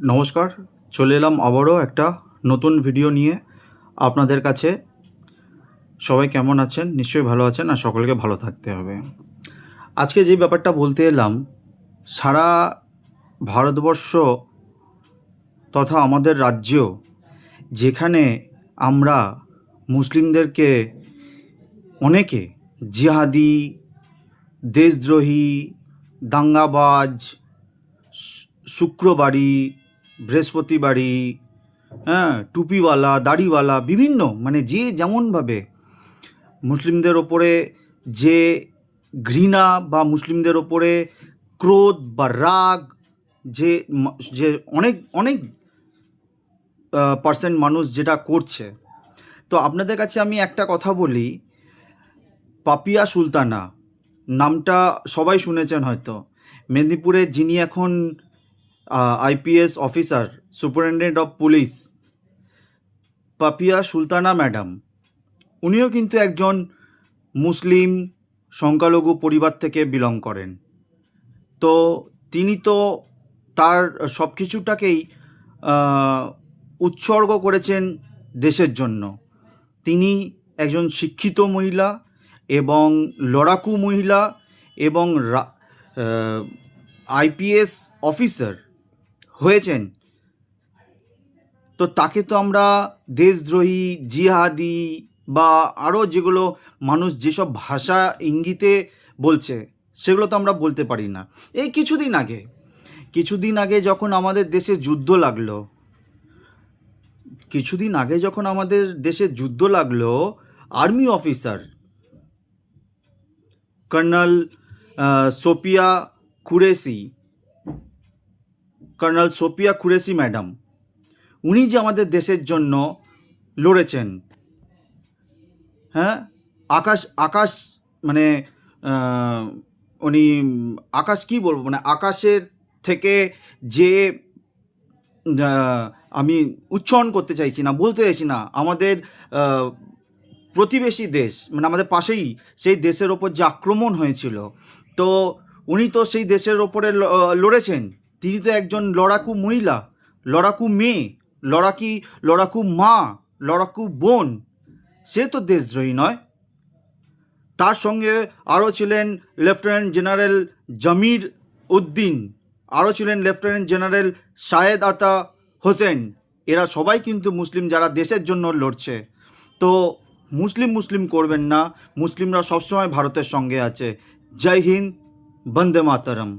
নমস্কার, চলে এলাম আবারও একটা নতুন ভিডিও নিয়ে আপনাদের কাছে। সবাই কেমন আছেন? নিশ্চয়ই ভালো আছেন, আর সকলকে ভালো থাকতে হবে। আজকে যে ব্যাপারটা বলতে এলাম, সারা ভারতবর্ষ তথা আমাদের রাজ্য, যেখানে আমরা মুসলিমদেরকে অনেকে জিহাদি, দেশদ্রোহী, দাঙ্গাবাজ, শুক্রবাড়ি, বৃহস্পতিবাড়ি, হ্যাঁ, টুপিওয়ালা, দাড়িওয়ালা, বিভিন্ন মানে যে যেমনভাবে মুসলিমদের ওপরে যে ঘৃণা বা মুসলিমদের ওপরে ক্রোধ বা রাগ, যে যে অনেক অনেক পার্সেন্ট মানুষ যেটা করছে। তো আপনাদের কাছে আমি একটা কথা বলি, পাপিয়া সুলতানা নামটা সবাই শুনেছেন হয়তো। মেদিনীপুরে যিনি এখন IPS officer, superintendent of police, Papiya Sultana madam, উনিও কিন্তু একজন মুসলিম সংখ্যালঘু পরিবার থেকে বিলং করেন। তো তিনি তো তার সব কিছুটাকেই উৎসর্গ করেছেন দেশের জন্য। তিনি একজন শিক্ষিত মহিলা এবং লড়াকু মহিলা এবং আইপিএস অফিসার হয়েছেন। তো তাকে তো আমরা দেশদ্রোহী, জিহাদি বা আরও যেগুলো মানুষ যেসব ভাষা ইঙ্গিতে বলছে, সেগুলো তো আমরা বলতে পারি না। এই কিছুদিন আগে যখন আমাদের দেশে যুদ্ধ লাগলো, army officer colonel Sofiya Qureshi madam, উনি যে আমাদের দেশের জন্য লড়েছেন, হ্যাঁ, আকাশ মানে উনি আকাশ কী বলবো, মানে আকাশের থেকে যে আমি উচ্চারণ করতে চাইছি না, বলতে চাইছি না, আমাদের প্রতিবেশী দেশ মানে আমাদের পাশেই সেই দেশের ওপর যে আক্রমণ হয়েছিল, তো উনি তো সেই দেশের ওপরে লড়েছেন। তিনি তো একজন লড়াকু মহিলা, লড়াকু মেয়ে, লড়াকু মা, লড়াকু বোন। সে তো দেশদ্রোহী নয়। তার সঙ্গে আরও ছিলেন লেফটেন্যান্ট জেনারেল জমির উদ্দিন, আরও ছিলেন লেফটেন্যান্ট জেনারেল শায়েদ আতা হোসেন। এরা সবাই কিন্তু মুসলিম, যারা দেশের জন্য লড়ছে। তো মুসলিম করবেন না, মুসলিমরা সবসময় ভারতের সঙ্গে আছে। জয় হিন্দ, বন্দে মাতরম।